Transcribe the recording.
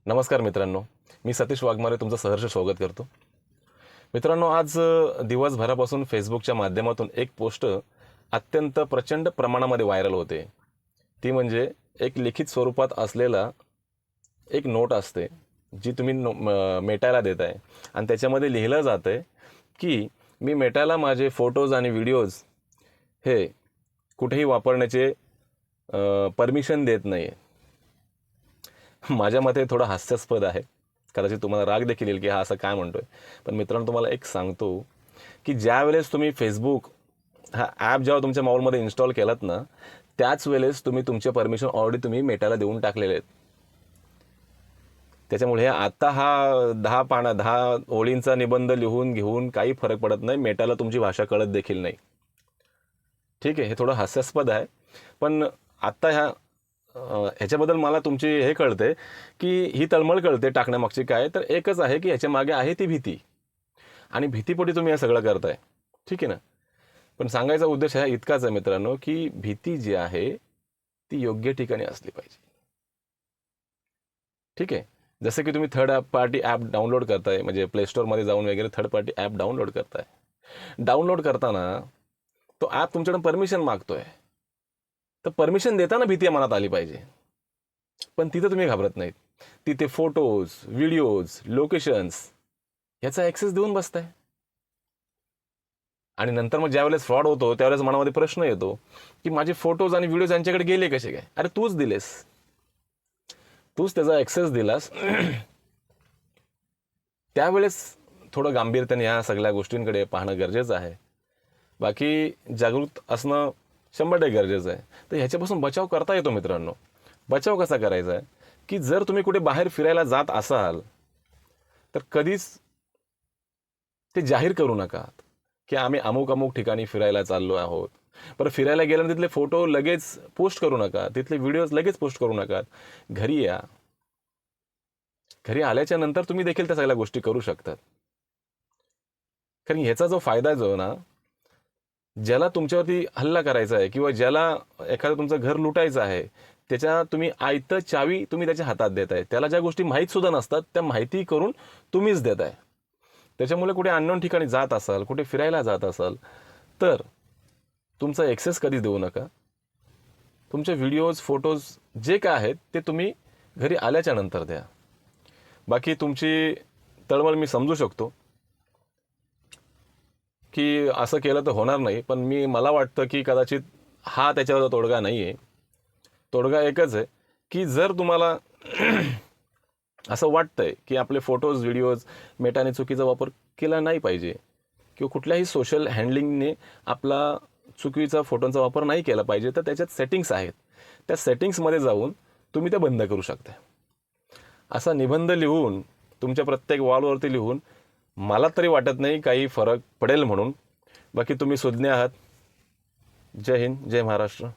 नमस्कार मित्रांनो, मी सतीश वाघमारे तुमचं सहर्ष स्वागत करतो. मित्रांनो, आज दिवसभरापासून फेसबुकच्या माध्यमातून एक पोस्ट अत्यंत प्रचंड प्रमाणामध्ये व्हायरल होते. ती म्हणजे एक लिखित स्वरूपात असलेला एक नोट असते जी तुम्ही मेटायला देताय आणि त्याच्यामध्ये लिहिलं जातं आहे की मी मेटायला माझे फोटोज आणि व्हिडिओज हे कुठेही वापरण्याचे परमिशन देत नाही आहे. माझ्या मते थोडं हास्यास्पद आहे. कदाचित तुम्हाला राग देखील येईल की हा असं काय म्हणतोय. पण मित्रांनो, तुम्हाला एक सांगतो की ज्या वेळेस तुम्ही फेसबुक हा ॲप जेव्हा तुमच्या मोबाईलमध्ये इन्स्टॉल केलात ना, त्याच वेळेस तुम्ही तुमचे परमिशन ऑलरेडी तुम्ही मेटाला देऊन टाकलेले आहेत. त्याच्यामुळे आता हा 10 ओळींचा निबंध लिहून घेऊन काही फरक पडत नाही. मेटाला तुमची भाषा कळत देखील नाही. ठीक आहे, हे थोडं हास्यास्पद आहे. पण आत्ता ह्याच्याबद्दल मला तुमची हे कळते की ही तळमळ कळते टाकण्यामागची काय. तर एकच आहे की ह्याच्या मागे आहे ती भीती, आणि भीतीपोटी तुम्ही हे सगळं करताय. ठीक आहे ना. पण सांगायचा उद्देश हा इतकाच आहे मित्रांनो, की भीती जी आहे ती योग्य ठिकाणी असली पाहिजे. ठीक आहे. जसं की तुम्ही थर्ड पार्टी ॲप डाउनलोड करताय, म्हणजे प्ले स्टोअरमध्ये जाऊन वगैरे थर्ड पार्टी ॲप डाउनलोड करताय. डाउनलोड करताना तो ॲप तुमच्याकडून परमिशन मागतोय, तर परमिशन देताना भीती मनात आली पाहिजे. पण तिथं तुम्ही घाबरत नाहीत. तिथे फोटोज, व्हिडिओज, लोकेशन्स याचा ॲक्सेस देऊन बसताय. आणि नंतर मग ज्यावेळेस फ्रॉड होतो त्यावेळेस मनामध्ये प्रश्न येतो की माझे फोटोज आणि व्हिडिओज यांच्याकडे गेले कसे काय. अरे तूच दिलेस, तूच त्याचा ॲक्सेस दिलास. त्यावेळेस थोडं गांभीर्याने या सगळ्या गोष्टींकडे पाहणं गरजेचं आहे. बाकी जागृत असणं 100% गरजेचं आहे. तर ह्याच्यापासून बचाव करता येतो मित्रांनो. बचाव कसा करायचा आहे की जर तुम्ही कुठे बाहेर फिरायला जात असाल तर कधीच ते जाहीर करू नका की आम्ही अमुक अमुक ठिकाणी फिरायला चाललो आहोत. बरं, फिरायला गेल्यानंतर तिथले फोटो लगेच पोस्ट करू नका, तिथले व्हिडिओज लगेच पोस्ट करू नका. घरी या. घरी आल्याच्या नंतर तुम्ही देखील त्या सगळ्या गोष्टी करू शकतात. कारण ह्याचा जो फायदा जो ना, ज्याला तुमच्यावरती हल्ला करायचा आहे किंवा ज्याला एखादं तुमचं घर लुटायचं आहे, त्याच्या तुम्ही आयतं चावी तुम्ही त्याच्या हातात देताय. त्याला ज्या गोष्टी माहीत सुद्धा नसतात त्या माहिती करून तुम्हीच देताय. त्याच्यामुळे कुठे अननोन ठिकाणी जात असाल, कुठे फिरायला जात असाल तर तुमचा ॲक्सेस कधीच देऊ नका. तुमचे व्हिडिओज, फोटोज जे काय आहेत ते तुम्ही घरी आल्याच्या नंतर द्या. बाकी तुमची तळमळ मी समजू शकतो की असं केलं तर होणार नाही. पण मला वाटतं की कदाचित हा त्याच्यावर तोडगा नाही आहे. तोडगा एकच आहे की जर तुम्हाला असं वाटतंय की आपले फोटोज, व्हिडिओज मेटाने चुकीचा वापर केला नाही पाहिजे किंवा कुठल्याही सोशल हँडलिंगने आपला चुकीचा फोटोंचा वापर नाही केला पाहिजे, तर त्याच्यात सेटिंग्स आहेत. त्या सेटिंग्समध्ये जाऊन तुम्ही ते बंद करू शकता. असा निबंध लिहून तुमच्या प्रत्येक वॉलवरती लिहून मला तरी वाटत नाही काही फरक पडेल म्हणून. बाकी तुम्ही सुज्ञ आहात. जय हिंद, जय महाराष्ट्र.